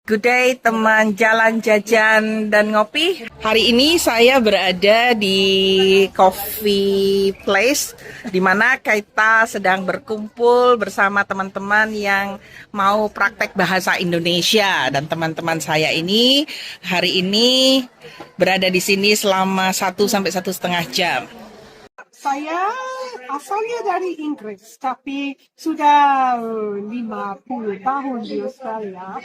Good day teman jalan jajan dan ngopi. Hari ini saya berada di coffee place di mana kita sedang berkumpul bersama teman-teman yang mau praktek bahasa Indonesia, dan teman-teman saya ini hari ini berada di sini selama 1 sampai 1,5 jam. Saya asalnya dari Inggris, tapi sudah 50 tahun di Australia.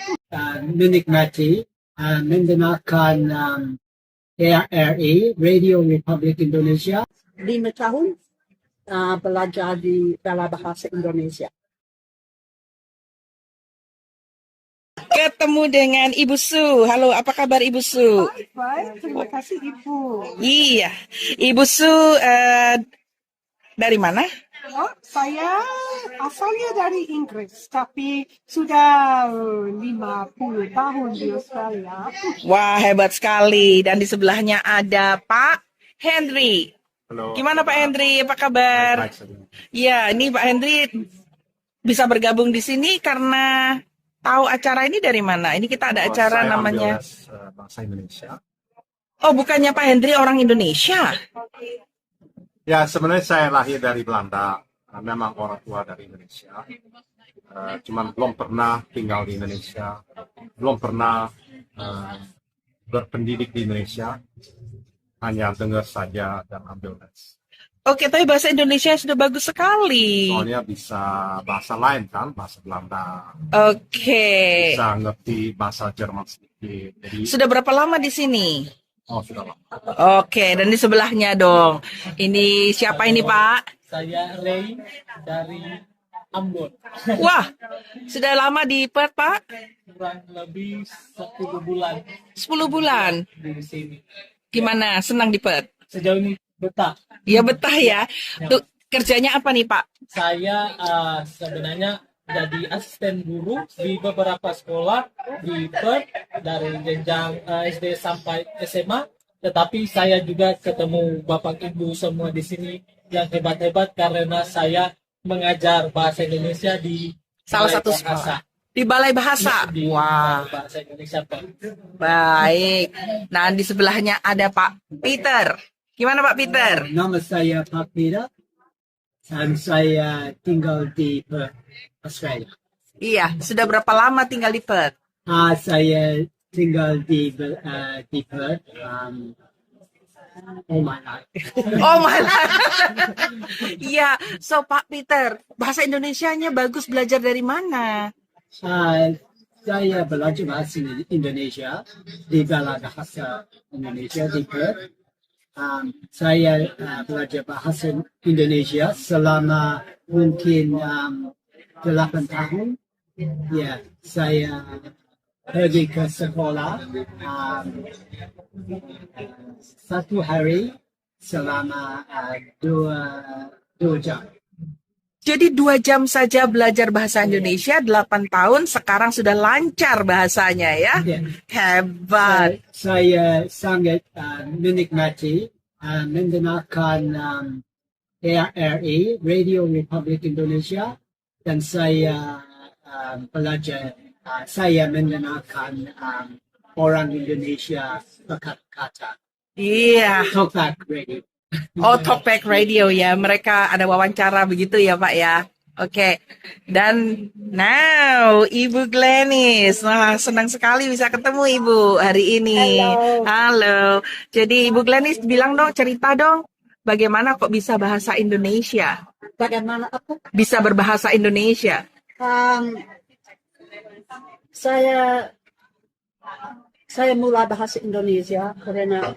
Menikmati mendengarkan RRI Radio Republik Indonesia 5 tahun belajar di dalam bahasa Indonesia. Ketemu dengan Ibu Su. Halo, apa kabar Ibu Su? Baik, terima kasih Ibu. Iya, Ibu Su dari mana? Oh, saya asalnya dari Inggris, tapi sudah 50 tahun di Australia. Wah, hebat sekali. Dan di sebelahnya ada Pak Henry. Halo. Gimana Pak Henry? Apa kabar? Baik, saja. Ya, ini Pak Henry bisa bergabung di sini karena tahu acara ini dari mana? Ini kita ada acara Saya namanya. ambil les, bahasa Indonesia. Oh, bukannya Pak Henry orang Indonesia? Ya, sebenarnya saya lahir dari Belanda. Memang orang tua dari Indonesia. Cuman belum pernah tinggal di Indonesia. Belum pernah berpendidik di Indonesia. Hanya dengar saja dan ambil les. Oke, tapi bahasa Indonesia sudah bagus sekali. Soalnya bisa bahasa lain kan, bahasa Belanda. Oke. Bisa ngerti bahasa Jerman sedikit. Jadi, Sudah berapa lama di sini? sudah lama. Oke, dan di sebelahnya dong. Ini siapa ini Pak? Saya Ray dari Ambon, Wah, sudah lama di Perth Pak? kurang lebih 10 bulan 10 bulan. di sini. Gimana? Senang di Perth? Sejauh ini betah. Ya betah ya. Tuh, kerjanya apa nih Pak? Saya sebenarnya jadi asisten guru di beberapa sekolah di Perth dari jenjang SD sampai SMA. Tetapi saya juga ketemu Bapak Ibu semua di sini yang hebat-hebat karena saya mengajar bahasa Indonesia di Salah Balai satu Bahasa. sekolah. Di Balai Bahasa. Di Wah, bahasa Indonesia, Pak. baik. Nah, di sebelahnya ada Pak Peter. Gimana Pak Peter? Nama saya Pak Peter dan saya tinggal di Perth, Australia. Iya, sudah berapa lama tinggal di Perth? Saya tinggal di Perth all my life. Oh malah. Iya, so Pak Peter, bahasa Indonesianya bagus, belajar dari mana? Saya belajar bahasa Indonesia di Balai Bahasa Indonesia di Perth. Saya belajar bahasa Indonesia selama mungkin 8 tahun. Ya, saya pergi ke sekolah 1 hari selama 2 jam. Jadi 2 jam saja belajar bahasa Indonesia, 8 tahun, sekarang sudah lancar bahasanya ya. Ya. Hebat. Saya sangat menikmati mendengarkan RRI Radio Republik Indonesia dan saya belajar saya mendengarkan orang Indonesia berkata Iya. Talkback Radio. Oh, Talkback Radio ya. Mereka ada wawancara begitu ya, Pak ya. Oke. Dan now Ibu Glenis. Wah, senang sekali bisa ketemu Ibu hari ini. Halo. Jadi Ibu Glenis bilang dong, cerita dong. Bagaimana kok bisa bahasa Indonesia? Bagaimana apa? Bisa berbahasa Indonesia. Saya mulai bahasa Indonesia karena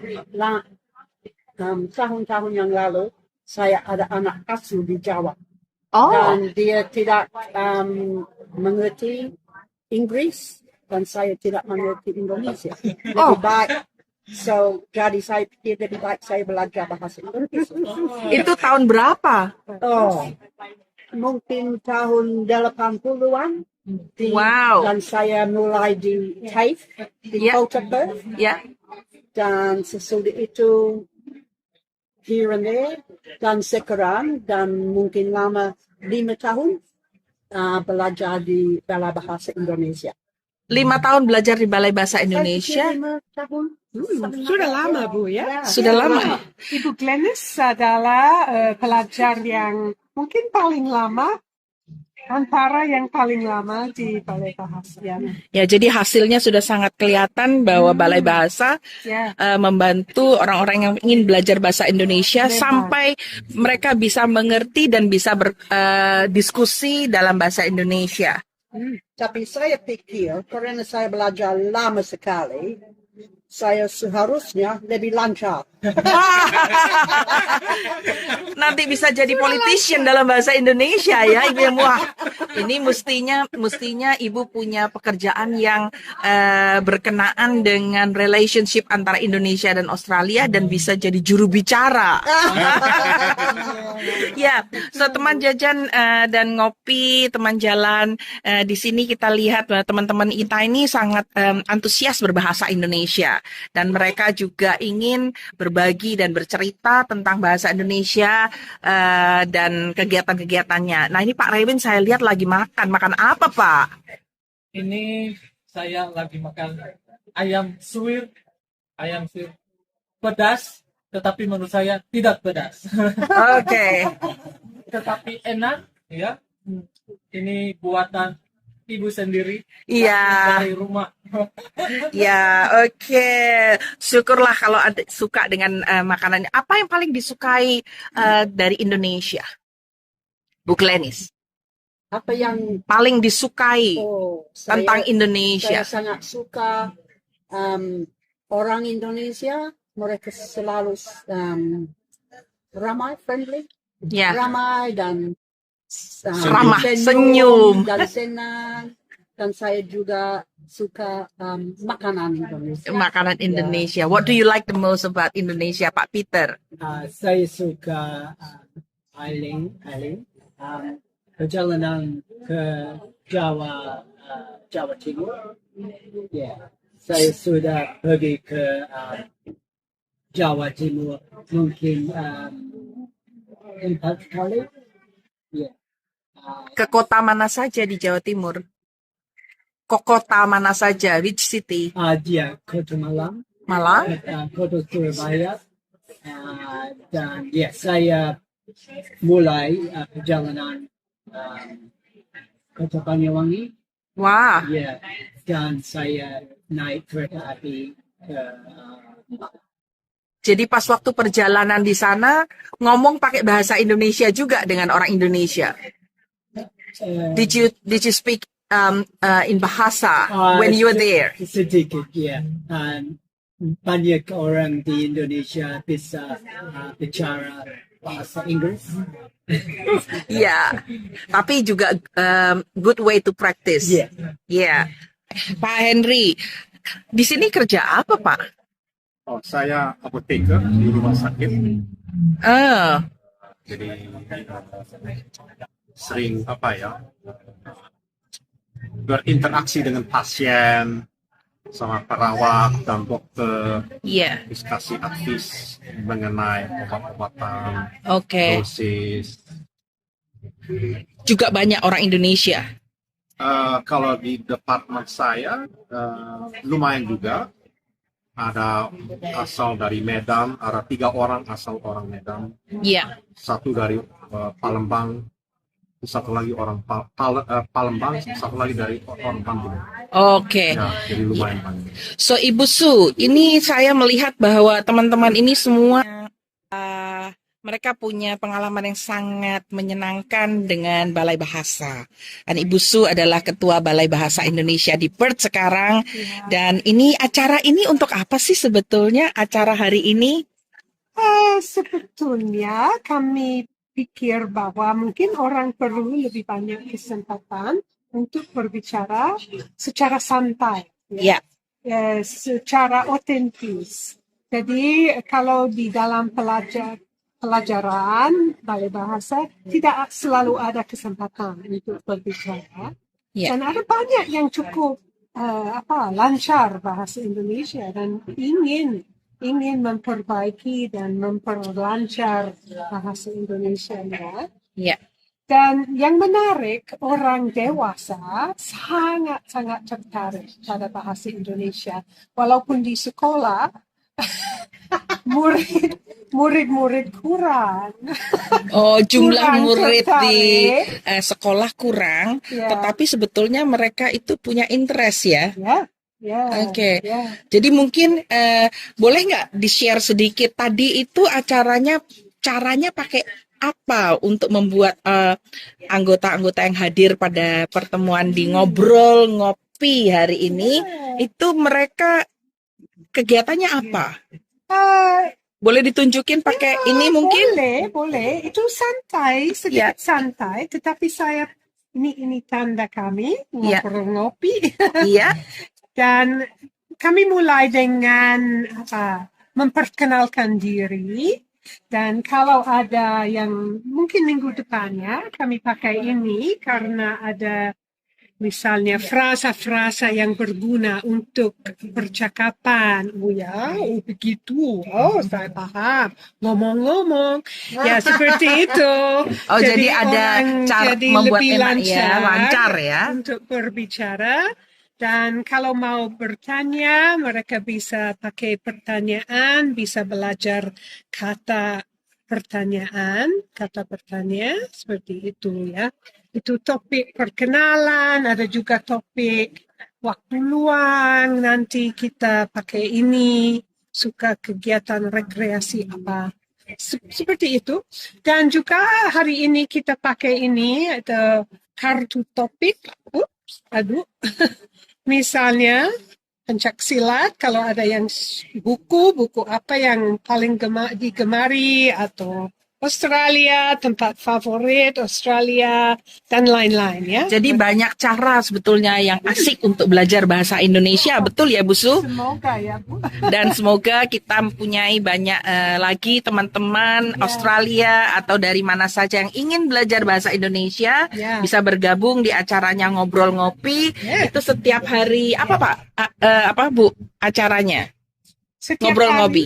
tahun-tahun yang lalu saya ada anak asuh di Jawa dan dia tidak mengerti Inggris dan saya tidak mengerti Indonesia. Lebih baik, jadi saya pikir lebih baik saya belajar bahasa Indonesia. Itu tahun berapa? Mungkin tahun 80-an. Wow. Dan saya mulai di TAFE di Kota Perth. Ya. Dan sesudah itu here and there dan sekarang dan mungkin lama 5 tahun belajar di dalam bahasa Indonesia. 5 tahun belajar di Balai Bahasa Saya Indonesia. pikir 5 tahun. Sudah lama Bu ya. Sudah lama. Ibu Glenis adalah pelajar yang mungkin paling lama, antara yang paling lama di Balai Bahasa. Ya, jadi hasilnya sudah sangat kelihatan bahwa Balai Bahasa Ya. membantu orang-orang yang ingin belajar bahasa Indonesia Benar. sampai mereka bisa mengerti dan bisa berdiskusi dalam bahasa Indonesia. Tapi saya pikir karena saya belajar lama sekali, saya seharusnya lebih lancar. Nanti bisa jadi politician dalam bahasa Indonesia ya, Ibu yang wah. Ini mestinya Ibu punya pekerjaan yang berkenaan dengan relationship antara Indonesia dan Australia dan bisa jadi juru bicara. Ya, so teman jajan dan ngopi, teman jalan di sini kita lihat bahwa teman-teman kita ini sangat antusias berbahasa Indonesia dan mereka juga ingin berbagi dan bercerita tentang bahasa Indonesia dan kegiatan-kegiatannya. Nah, ini Pak Rewin saya lihat lagi makan apa Pak? Ini saya lagi makan ayam suwir pedas, tetapi menurut saya tidak pedas. Oke. Tetapi enak, ya. Ini buatan ibu sendiri Iya. dari rumah. Ya, oke. Syukurlah kalau ada suka dengan makanannya. Apa yang paling disukai dari Indonesia? Bu Glenis, Apa yang paling disukai tentang saya Indonesia? sangat suka orang Indonesia, mereka selalu ramai, friendly, Ya, ramai dan ramah, senyum. dan senang. Dan saya juga suka makanan Indonesia. Makanan Indonesia. What do you like the most about Indonesia, Pak Peter? Saya suka Aileen, perjalanan ke Jawa Timur. Ya, saya sudah pergi ke Jawa Timur mungkin 4 kali. Ya. Ke kota mana saja di Jawa Timur? Ke kota mana saja? Which city? Dia Kota Malang, Malang? Kota Surabaya, dan ya saya mulai perjalanan Kota Banyuwangi, Wah, ya, dan saya naik kereta api ke jadi pas waktu perjalanan di sana ngomong pakai bahasa Indonesia juga dengan orang Indonesia. Did you speak in bahasa when you were there? sedikit, ya. Banyak orang di Indonesia bisa bicara bahasa Inggris. Iya, tapi juga good way to practice. Iya. Iya. Pak Henry, di sini kerja apa Pak? Oh, saya apoteker di rumah sakit. Jadi sering berinteraksi dengan pasien, sama perawat dan dokter, Iya. diskusi advis mengenai obat-obatan, Oke. dosis. Juga banyak orang Indonesia. Kalau di departemen saya lumayan juga. Ada asal dari Medan, ada 3 orang asal orang Medan, Iya. 1 dari Palembang, 1 lagi orang Palembang, 1 lagi dari orang Bandung. Oke. Ya, jadi lumayan banyak. So Ibu Su, ini saya melihat bahwa teman-teman ini semua mereka punya pengalaman yang sangat menyenangkan dengan Balai Bahasa. Dan Ibu Su adalah Ketua Balai Bahasa Indonesia di Perth sekarang. Dan ini acara ini untuk apa sih sebetulnya acara hari ini? Sebetulnya kami pikir bahwa mungkin orang perlu lebih banyak kesempatan untuk berbicara secara santai, Ya, secara otentis. Jadi kalau di dalam pelajaran Balai Bahasa tidak selalu ada kesempatan untuk berbicara. Ya. Dan ada banyak yang cukup lancar bahasa Indonesia dan ingin memperbaiki dan memperlancar bahasa Indonesia. ya. Dan yang menarik, orang dewasa sangat-sangat tertarik pada bahasa Indonesia. Walaupun di sekolah, murid-murid kurang. Oh, jumlah Kurang murid di tertarik. sekolah kurang, Ya, tetapi sebetulnya mereka itu punya interest ya. ya, Oke. ya. Jadi mungkin boleh nggak di-share sedikit tadi itu caranya pakai apa untuk membuat anggota-anggota yang hadir pada pertemuan di ngobrol ngopi hari ini itu mereka kegiatannya apa? Eh, Boleh ditunjukin pakai ini mungkin? boleh. Itu santai, sedikit santai. Tetapi ini tanda kami Ya. ngobrol ngopi. Iya. Dan kami mulai dengan memperkenalkan diri. Dan kalau ada yang mungkin minggu depannya kami pakai ini karena ada misalnya frasa-frasa yang berguna untuk percakapan. Begitu. Oh, saya paham. Ngomong-ngomong. Ya, seperti itu. Oh, jadi ada orang cara jadi membuat lebih enak ya, lancar ya. untuk berbicara. Dan kalau mau bertanya, mereka bisa pakai pertanyaan, bisa belajar kata pertanyaan, seperti itu ya. Itu topik perkenalan, ada juga topik waktu luang, nanti kita pakai ini, suka kegiatan rekreasi apa. Seperti itu. Dan juga hari ini kita pakai ini, ada kartu topik. Misalnya, pencak silat, kalau ada yang buku apa yang paling digemari, atau Australia, tempat favorit Australia, dan lain-lain ya. Jadi banyak cara sebetulnya yang asik untuk belajar bahasa Indonesia, betul ya Bu Su? Semoga ya Bu. Dan semoga kita mempunyai banyak lagi teman-teman Australia atau dari mana saja yang ingin belajar bahasa Indonesia Ya. bisa bergabung di acaranya ngobrol ngopi. Ya. Itu setiap hari apa Pak? Apa Bu acaranya? Setiap Ngobrol hari, ngopi.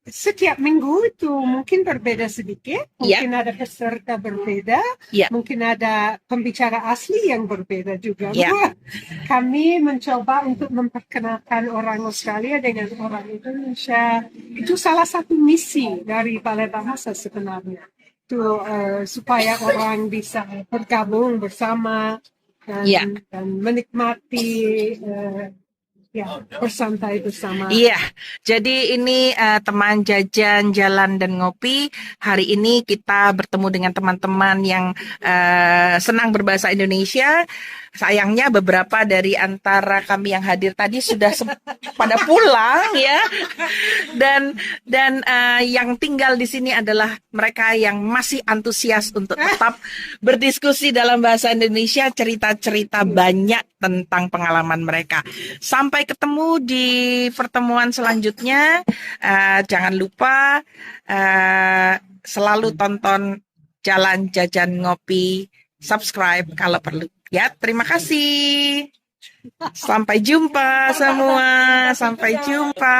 Setiap minggu itu mungkin berbeda sedikit, Ya. mungkin ada peserta berbeda, Ya. mungkin ada pembicara asli yang berbeda juga. Ya. Kami mencoba untuk memperkenalkan orang Australia dengan orang Indonesia. Itu salah satu misi dari Balai Bahasa sebenarnya. Itu supaya orang bisa bergabung bersama dan, Ya. dan menikmati bersantai bersama. Iya, jadi ini teman jajan, jalan, dan ngopi. Hari ini kita bertemu dengan teman-teman yang senang berbahasa Indonesia. Sayangnya beberapa dari antara kami yang hadir tadi sudah pada pulang ya. Dan yang tinggal di sini adalah mereka yang masih antusias untuk tetap berdiskusi dalam bahasa Indonesia, cerita-cerita banyak tentang pengalaman mereka. Sampai ketemu di pertemuan selanjutnya. Jangan lupa selalu tonton Jalan Jajan Ngopi, subscribe kalau perlu. Ya, terima kasih. Sampai jumpa semua. Sampai jumpa.